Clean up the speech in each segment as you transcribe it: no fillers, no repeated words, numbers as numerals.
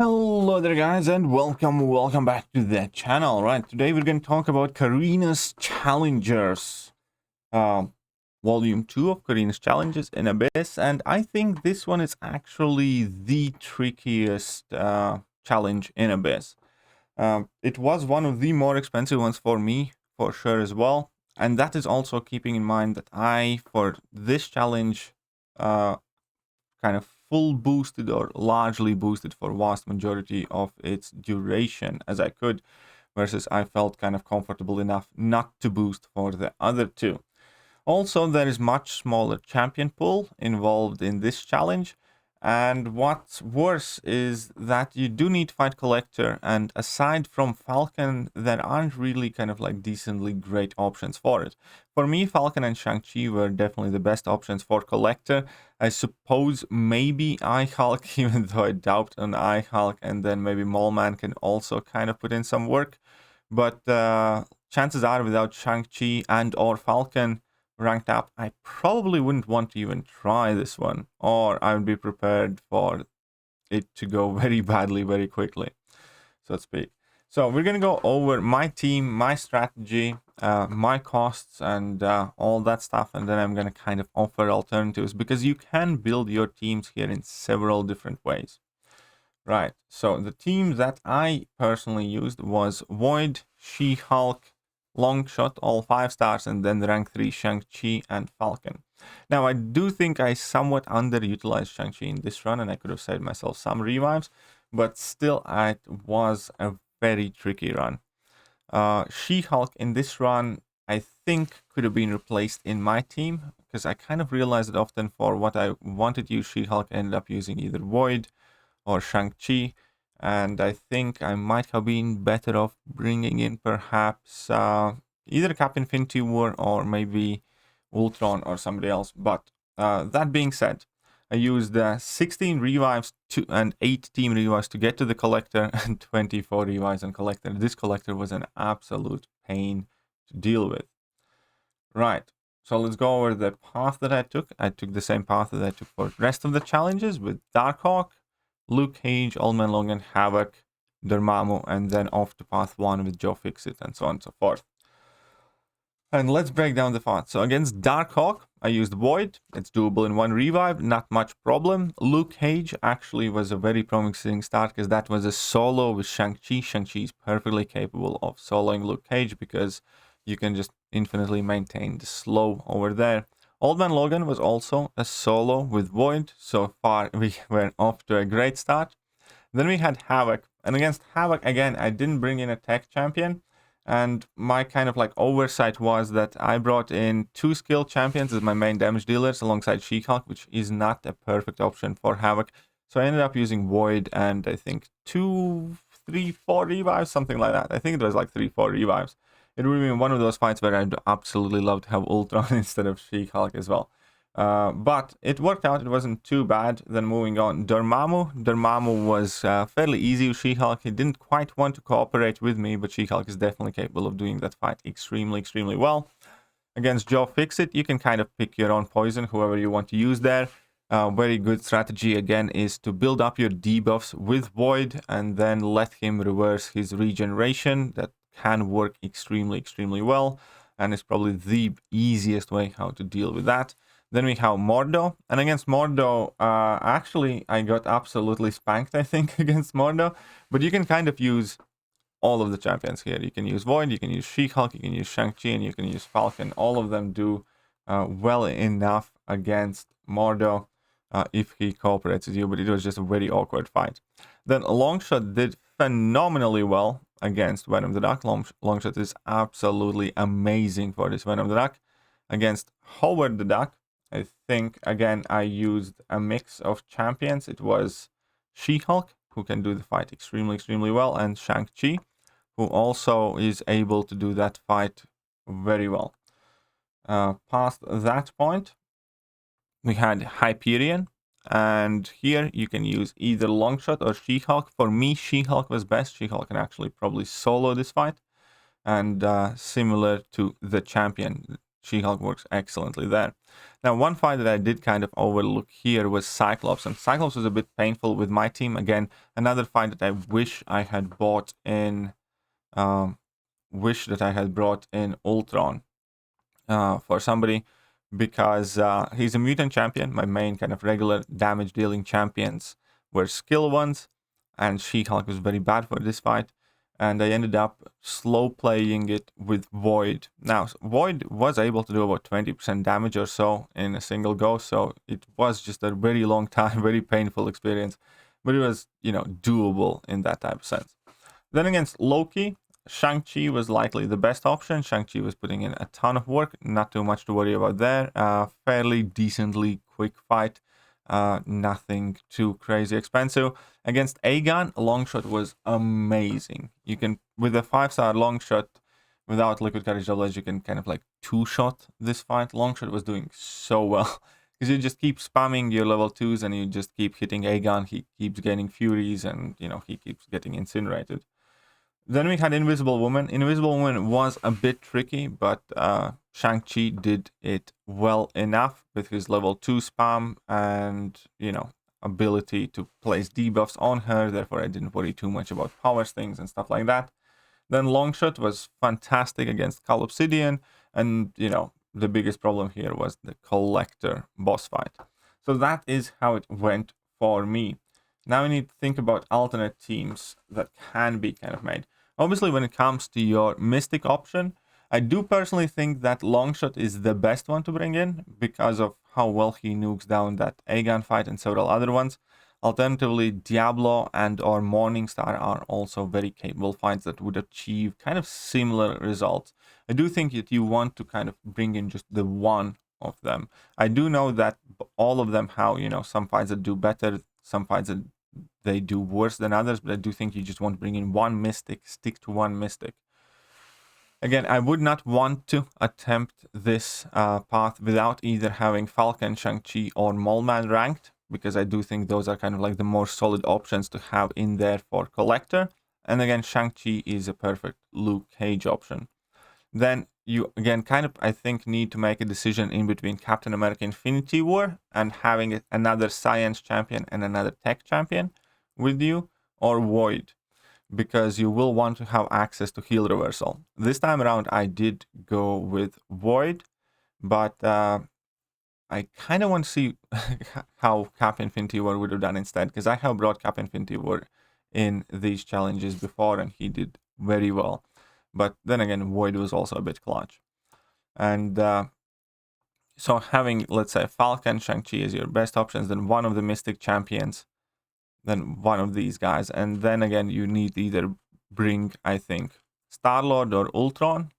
Hello there guys and welcome back to the channel. Right, today we're going to talk about Carina's Challengers. Volume 2 of Carina's Challenges in Abyss, and I think this one is actually the trickiest challenge in Abyss. It was one of the more expensive ones for me, for sure as well, and that is also keeping in mind that for this challenge, kind of full boosted or largely boosted for vast majority of its duration as I could, versus I felt kind of comfortable enough not to boost for the other two. Also, there is much smaller champion pool involved in this challenge, and what's worse is that you do need Fight Collector, and aside from Falcon, there aren't really kind of like decently great options for it. For me, Falcon and Shang-Chi were definitely the best options for Collector. I suppose maybe Eye-Hulk, even though I doubt on Eye-Hulk, and then maybe Mole-Man can also kind of put in some work. But chances are without Shang-Chi and or Falcon ranked up, I probably wouldn't want to even try this one, or I would be prepared for it to go very badly very quickly, so to speak. So we're going to go over my team, my strategy, my costs, and all that stuff, and then I'm going to kind of offer alternatives, because you can build your teams here in several different ways. Right, so the team that I personally used was Void, She-Hulk, Longshot, all 5 stars, and then rank 3 Shang-Chi and Falcon. Now, I do think I somewhat underutilized Shang-Chi in this run, and I could have saved myself some revives, but still, it was a very tricky run. She-Hulk in this run, I think, could have been replaced in my team, because I kind of realized that often for what I wanted to use She-Hulk, I ended up using either Void or Shang-Chi, and I think I might have been better off bringing in perhaps either Captain Infinity War or maybe Ultron or somebody else. But that being said, I used 16 revives and 8 team revives to get to the Collector, and 24 revives on Collector. This Collector was an absolute pain to deal with. Right, so let's go over the path that I took. I took the same path that I took for the rest of the challenges, with Darkhawk, Luke Cage, Man Logan, Havoc, Dormammu, and then off to path 1 with Joe Fixit, and so on and so forth. And let's break down the path. So against Darkhawk, I used Void. It's doable in 1 revive, not much problem. Luke Cage actually was a very promising start, because that was a solo with Shang-Chi. Shang-Chi is perfectly capable of soloing Luke Cage, because you can just infinitely maintain the slow over there. Man Logan was also a solo with Void. So far, we were off to a great start. Then we had Havoc. And against Havoc, again, I didn't bring in a tech champion. And my kind of like oversight was that I brought in 2 skill champions as my main damage dealers alongside She-Hulk, which is not a perfect option for Havoc. So I ended up using Void and I think 2, 3, 4 revives, something like that. I think it was like 3, 4 revives. It would have been one of those fights where I'd absolutely love to have Ultron instead of She-Hulk as well. But it worked out. It wasn't too bad. Then moving on, Dormammu was fairly easy with She-Hulk. He didn't quite want to cooperate with me, but She-Hulk is definitely capable of doing that fight extremely, extremely well. Against Joe Fixit, you can kind of pick your own poison, whoever you want to use there. Very good strategy, again, is to build up your debuffs with Void and then let him reverse his regeneration. That can work extremely, extremely well, and it's probably the easiest way how to deal with that. Then we have Mordo, and against Mordo, actually, I got absolutely spanked, I think, against Mordo, but you can kind of use all of the champions here. You can use Void, you can use She-Hulk, you can use Shang-Chi, and you can use Falcon. All of them do well enough against Mordo if he cooperates with you, but it was just a very awkward fight. Then Longshot did phenomenally well against Venom the Duck. Longshot is absolutely amazing for this Venom the Duck. Against Howard the Duck, I think, again, I used a mix of champions. It was She-Hulk, who can do the fight extremely, extremely well, and Shang-Chi, who also is able to do that fight very well. Past that point, we had Hyperion, and here you can use either Longshot or She-Hulk. For me, She-Hulk was best. She-Hulk can actually probably solo this fight, and similar to the champion. She-Hulk works excellently there. Now, one fight that I did kind of overlook here was Cyclops, and Cyclops was a bit painful with my team. Again, another fight that I wish I had bought in, wish that I had brought in Ultron for somebody, because he's a mutant champion. My main kind of regular damage dealing champions were skill ones, and She-Hulk was very bad for this fight. And I ended up slow playing it with Void. Now, Void was able to do about 20% damage or so in a single go, so it was just a very long time, very painful experience, but it was, you know, doable in that type of sense. Then against Loki, Shang-Chi was likely the best option. Shang-Chi was putting in a ton of work, not too much to worry about there. Fairly decently quick fight. Nothing too crazy expensive. Against Aegon, Longshot was amazing. You can, with a 5-star Longshot, without Liquid Courage Double Edge, you can kind of like 2-shot this fight. Longshot was doing so well, because you just keep spamming your level 2s and you just keep hitting Aegon. He keeps gaining Furies and, you know, he keeps getting incinerated. Then we had Invisible Woman. Invisible Woman was a bit tricky, but Shang-Chi did it well enough with his level 2 spam and, you know, ability to place debuffs on her. Therefore, I didn't worry too much about power things and stuff like that. Then Longshot was fantastic against Call Obsidian, and, you know, the biggest problem here was the Collector boss fight. So that is how it went for me. Now we need to think about alternate teams that can be kind of made. Obviously, when it comes to your Mystic option, I do personally think that Longshot is the best one to bring in because of how well he nukes down that Aegon fight and several other ones. Alternatively, Diablo and or Morningstar are also very capable fights that would achieve kind of similar results. I do think that you want to kind of bring in just the one of them. I do know that all of them have, you know, some fights that do better, some fights that they do worse than others, but I do think you just want to bring in one Mystic, stick to one Mystic. Again, I would not want to attempt this path without either having Falcon, Shang-Chi, or Mole Man ranked, because I do think those are kind of like the more solid options to have in there for Collector. And again, Shang-Chi is a perfect Luke Cage option. Then you, again, kind of, I think, need to make a decision in between Captain America Infinity War and having another Science Champion and another Tech Champion with you, or Void, because you will want to have access to heal reversal. This time around, I did go with Void, but I kind of want to see how Cap Infinity War would have done instead, because I have brought Cap Infinity War in these challenges before, and he did very well. But then again, Void was also a bit clutch. And so having, let's say, Falcon, Shang-Chi as your best options, then one of the Mystic Champions, then one of these guys. And then again, you need to either bring, I think, Star-Lord or Ultron,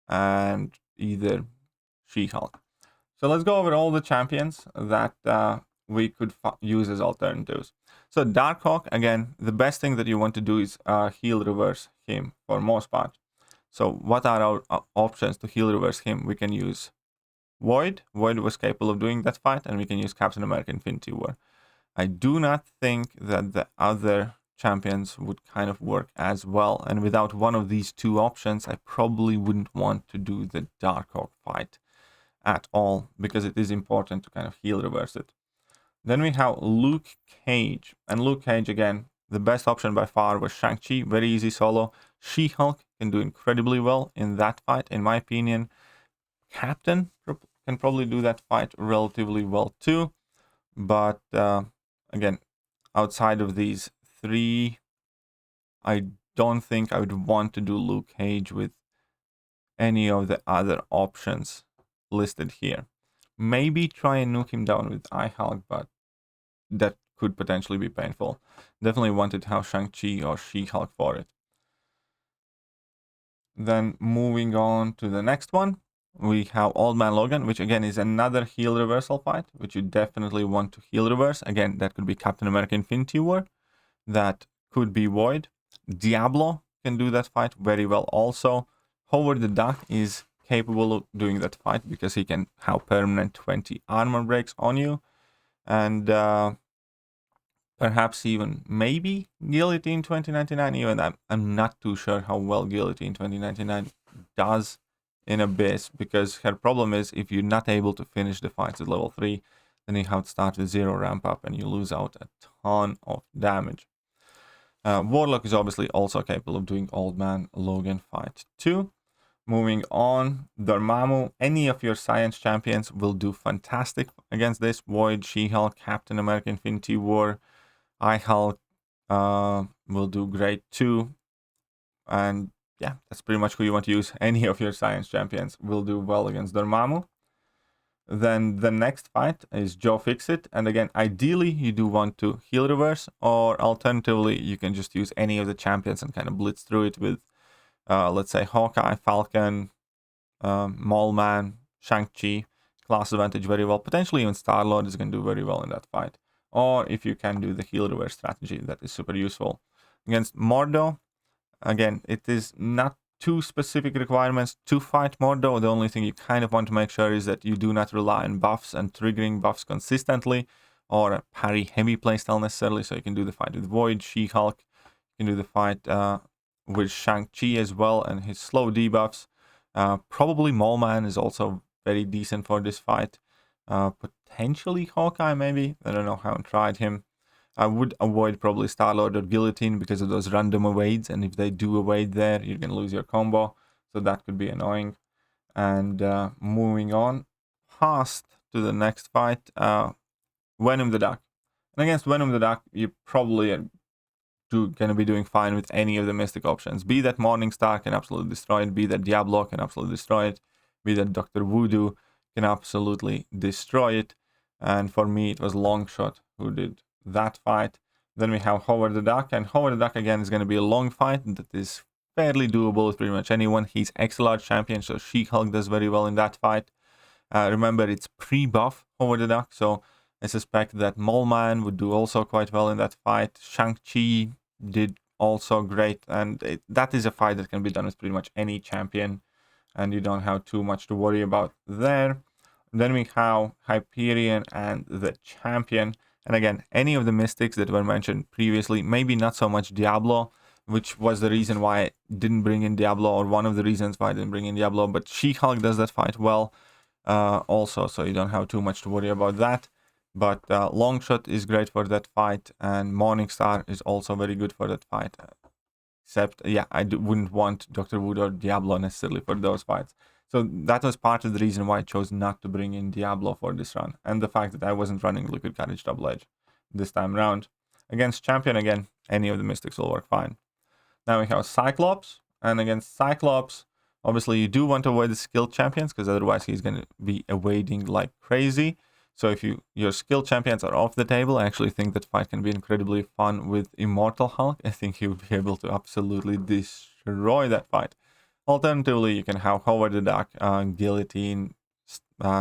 and either She-Hulk. So let's go over all the champions that we could use as alternatives. So Darkhawk, again, the best thing that you want to do is heal reverse him for most part. So what are our options to heal reverse him? We can use Void. Void was capable of doing that fight, and we can use Captain America Infinity War. I do not think that the other champions would kind of work as well, and without one of these two options, I probably wouldn't want to do the Darkhawk fight at all, because it is important to kind of heal reverse it. Then we have Luke Cage, and Luke Cage, again, the best option by far was Shang-Chi, very easy solo. She-Hulk can do incredibly well in that fight, in my opinion. Captain can probably do that fight relatively well too, but again, outside of these three, I don't think I would want to do Luke Cage with any of the other options listed here. Maybe try and nuke him down with iHulk, but that could potentially be painful. Definitely wanted to have Shang-Chi or She-Hulk for it. Then moving on to the next one, we have Old Man Logan, which again is another heal reversal fight, which you definitely want to heal reverse. Again, that could be Captain America Infinity War. That could be Void. Diablo can do that fight very well also. Howard the Duck is capable of doing that fight because he can have permanent 20 armor breaks on you. And perhaps even maybe Guillotine 2099, even I'm not too sure how well Guillotine 2099 does in Abyss, because her problem is if you're not able to finish the fights at level 3, then you have to start with 0 ramp up and you lose out a ton of damage. Warlock is obviously also capable of doing Old Man Logan fight too. Moving on, Dormammu, any of your science champions will do fantastic against this. Void, She-Hulk, Captain America, Infinity War, I-Hulk will do great too. And yeah, that's pretty much who you want to use. Any of your science champions will do well against Dormammu. Then the next fight is Joe Fixit, and again, ideally you do want to heal reverse, or alternatively you can just use any of the champions and kind of blitz through it with let's say Hawkeye, Falcon, Mole Man, Shang-Chi. Class advantage very well. Potentially even Star-Lord is going to do very well in that fight. Or if you can do the heal reverse strategy, that is super useful. Against Mordo, again, it is not too specific requirements to fight Mordo. The only thing you kind of want to make sure is that you do not rely on buffs and triggering buffs consistently, or a parry heavy playstyle necessarily. So you can do the fight with Void, She-Hulk. You can do the fight with Shang-Chi as well and his slow debuffs. Probably Mole Man is also very decent for this fight. Potentially Hawkeye maybe. I don't know, I haven't tried him. I would avoid probably Star-Lord or Guillotine because of those random evades, and if they do evade there, you're going to lose your combo. So that could be annoying. And moving on past to the next fight, Venom the Duck. And against Venom the Duck, you probably are going to be doing fine with any of the Mystic options. Be that Morningstar can absolutely destroy it, be that Diablo can absolutely destroy it, be that Dr. Voodoo can absolutely destroy it. And for me, it was Longshot who did that fight. Then we have Howard the Duck, and Howard the Duck again is going to be a long fight that is fairly doable with pretty much anyone. He's XLR champion, so She-Hulk does very well in that fight. Remember, it's pre-buff Howard the Duck, so I suspect that Mole Man would do also quite well in that fight. Shang-Chi did also great, and that is a fight that can be done with pretty much any champion, and you don't have too much to worry about there. Then we have Hyperion and the Champion. And again, any of the Mystics that were mentioned previously, maybe not so much Diablo, which was the reason why I didn't bring in Diablo, or one of the reasons why I didn't bring in Diablo, but She-Hulk does that fight well also, so you don't have too much to worry about that. But Longshot is great for that fight, and Morningstar is also very good for that fight. Except, yeah, I wouldn't want Dr. Wood or Diablo necessarily for those fights. So that was part of the reason why I chose not to bring in Diablo for this run, and the fact that I wasn't running Liquid Courage Double Edge this time around. Against Champion, again, any of the Mystics will work fine. Now we have Cyclops, and against Cyclops, obviously you do want to avoid the skilled champions, because otherwise he's going to be evading like crazy. So if your skilled champions are off the table, I actually think that fight can be incredibly fun with Immortal Hulk. I think he would be able to absolutely destroy that fight. Alternatively, you can have Howard the Duck, Guillotine,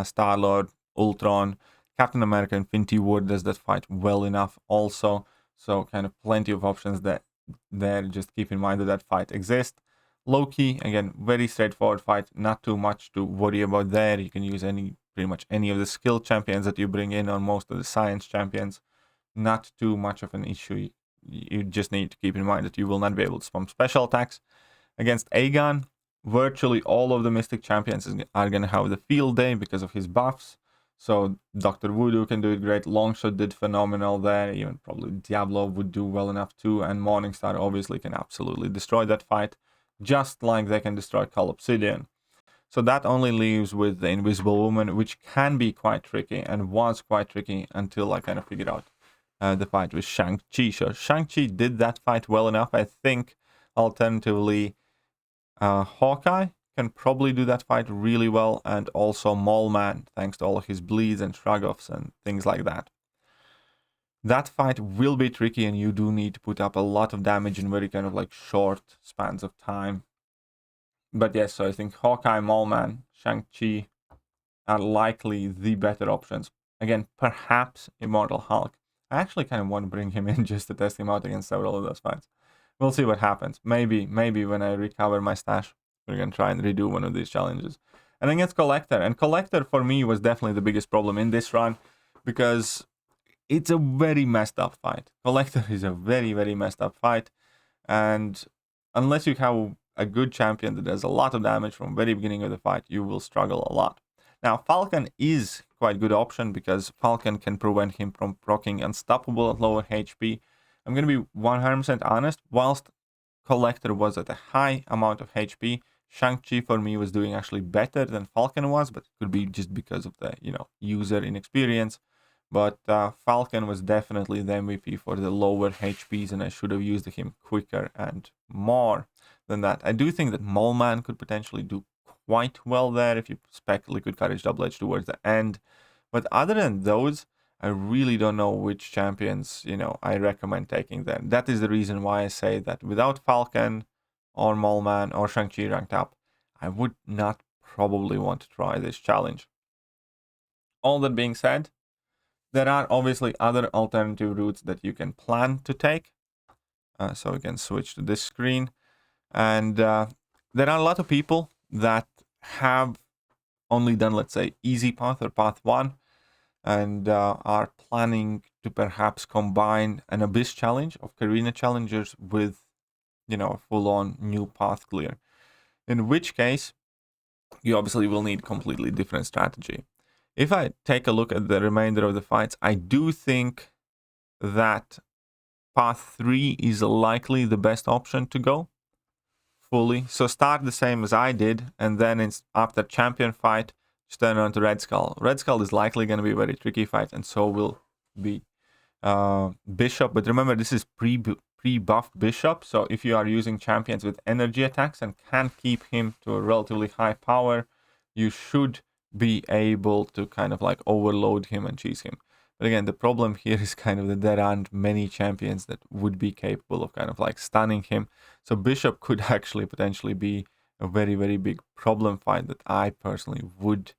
Star-Lord, Ultron, Captain America, Infinity War does that fight well enough also. So kind of plenty of options there. Just keep in mind that that fight exists. Loki, again, very straightforward fight. Not too much to worry about there. You can use pretty much any of the skilled champions that you bring in, or most of the science champions. Not too much of an issue. You just need to keep in mind that you will not be able to spam special attacks. Against Aegon, virtually all of the Mystic champions are going to have the field day because of his buffs. So Dr. Voodoo can do it great. Longshot did phenomenal there. Even probably Diablo would do well enough too. And Morningstar obviously can absolutely destroy that fight, just like they can destroy Call Obsidian. So that only leaves with the Invisible Woman, which can be quite tricky, and was quite tricky until I kind of figured out the fight with Shang-Chi. So Shang-Chi did that fight well enough, I think. Alternatively, Hawkeye can probably do that fight really well, and also Mole Man, thanks to all of his bleeds and shrug-offs and things like that. That fight will be tricky, and you do need to put up a lot of damage in very kind of like short spans of time. But yes, so I think Hawkeye, Mole Man, Shang-Chi are likely the better options. Again, perhaps Immortal Hulk. I actually kind of want to bring him in just to test him out against several of those fights. We'll see what happens. Maybe when I recover my stash, we're going to try and redo one of these challenges. And against Collector. And Collector, for me, was definitely the biggest problem in this run, because it's a very messed up fight. Collector is a very, very messed up fight. And unless you have a good champion that does a lot of damage from very beginning of the fight, you will struggle a lot. Now, Falcon is quite a good option because Falcon can prevent him from proccing Unstoppable at lower HP. I'm going to be 100% honest, whilst Collector was at a high amount of HP, Shang-Chi for me was doing actually better than Falcon was, but it could be just because of the, user inexperience. But Falcon was definitely the MVP for the lower HPs, and I should have used him quicker and more than that. I do think that Mole Man could potentially do quite well there if you spec Liquid Courage Double Edge towards the end. But other than those, I really don't know which champions, I recommend taking them. That is the reason why I say that without Falcon or Mole Man or Shang-Chi ranked up, I would not probably want to try this challenge. All that being said, there are obviously other alternative routes that you can plan to take. So we can switch to this screen. And there are a lot of people that have only done, let's say, easy path or path 1. And are planning to perhaps combine an Abyss challenge of Carina challengers with, a full-on new path clear. In which case, you obviously will need completely different strategy. If I take a look at the remainder of the fights, I do think that path 3 is likely the best option to go fully. So start the same as I did, and then after champion fight, just turn on to Red Skull. Red Skull is likely going to be a very tricky fight, and so will be Bishop. But remember, this is pre-buffed Bishop, so if you are using champions with energy attacks and can keep him to a relatively high power, you should be able to kind of like overload him and cheese him. But again, the problem here is kind of that there aren't many champions that would be capable of kind of like stunning him. So Bishop could actually potentially be a very, very big problem fight that I personally would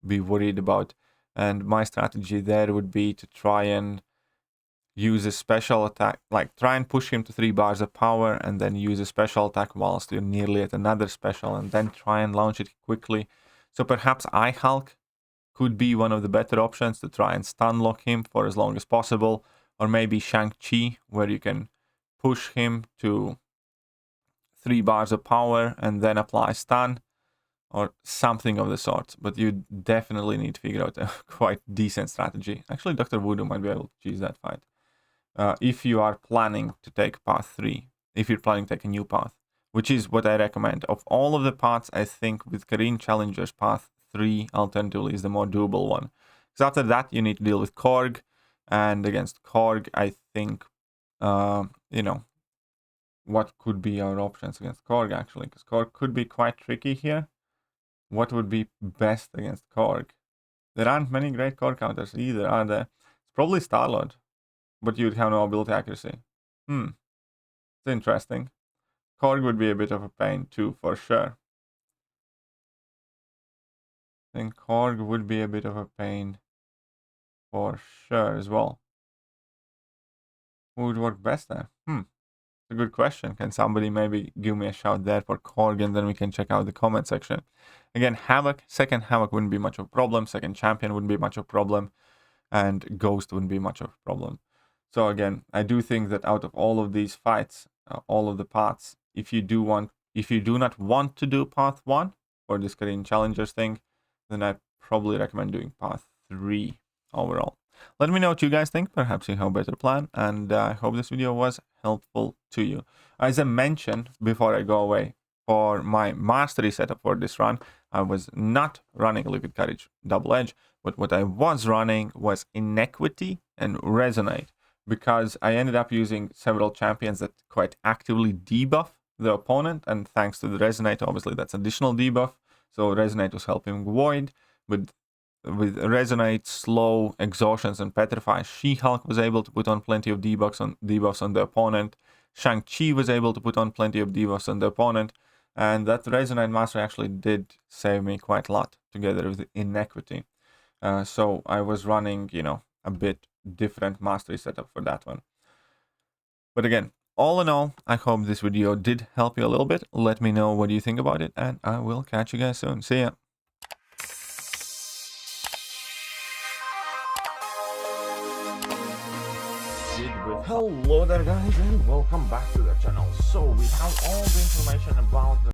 be worried about. And my strategy there would be to try and use a special attack, like try and push him to 3 bars of power and then use a special attack whilst you're nearly at another special and then try and launch it quickly. So perhaps Hulk could be one of the better options to try and stun lock him for as long as possible, or maybe Shang-Chi, where you can push him to 3 bars of power and then apply stun, or something of the sort. But you definitely need to figure out a quite decent strategy. Actually, Dr. Voodoo might be able to choose that fight. If you are planning to take path 3, if you're planning to take a new path, which is what I recommend. Of all of the paths, I think with Carina Challengers, path 3 alternatively is the more doable one. Because after that, you need to deal with Korg, and against Korg, I think, what could be our options against Korg, actually? Because Korg could be quite tricky here. What would be best against Korg? There aren't many great Korg counters either, are there? It's probably Star-Lord, but you'd have no ability accuracy. It's interesting. Korg would be a bit of a pain too, for sure. I think Korg would be a bit of a pain for sure as well. Who would work best there? A good question. Can somebody maybe give me a shout there for Korg, and then we can check out the comment section. Again, Havoc, second Havoc wouldn't be much of a problem, second Champion wouldn't be much of a problem, and Ghost wouldn't be much of a problem. So again, I do think that out of all of these fights, all of the paths, if you do not want to do path 1 for this Carina Challengers thing, then I probably recommend doing path 3 overall. Let me know what you guys think. Perhaps you have a better plan, and I hope this video was helpful to you. As I mentioned before I go away, for my mastery setup for this run, I was not running Liquid Courage Double Edge, but what I was running was Inequity and Resonate, because I ended up using several champions that quite actively debuff the opponent, and thanks to the Resonate, obviously that's additional debuff. So Resonate was helping Void, but with Resonate, Slow, Exhaustions, and Petrify, She-Hulk was able to put on plenty of debuffs on the opponent. Shang-Chi was able to put on plenty of debuffs on the opponent, and that Resonate Mastery actually did save me quite a lot together with Inequity. So I was running, a bit different mastery setup for that one. But again, all in all, I hope this video did help you a little bit. Let me know what you think about it, and I will catch you guys soon. See ya. Hello Hello there guys and welcome back to the channel. So we have all the information about the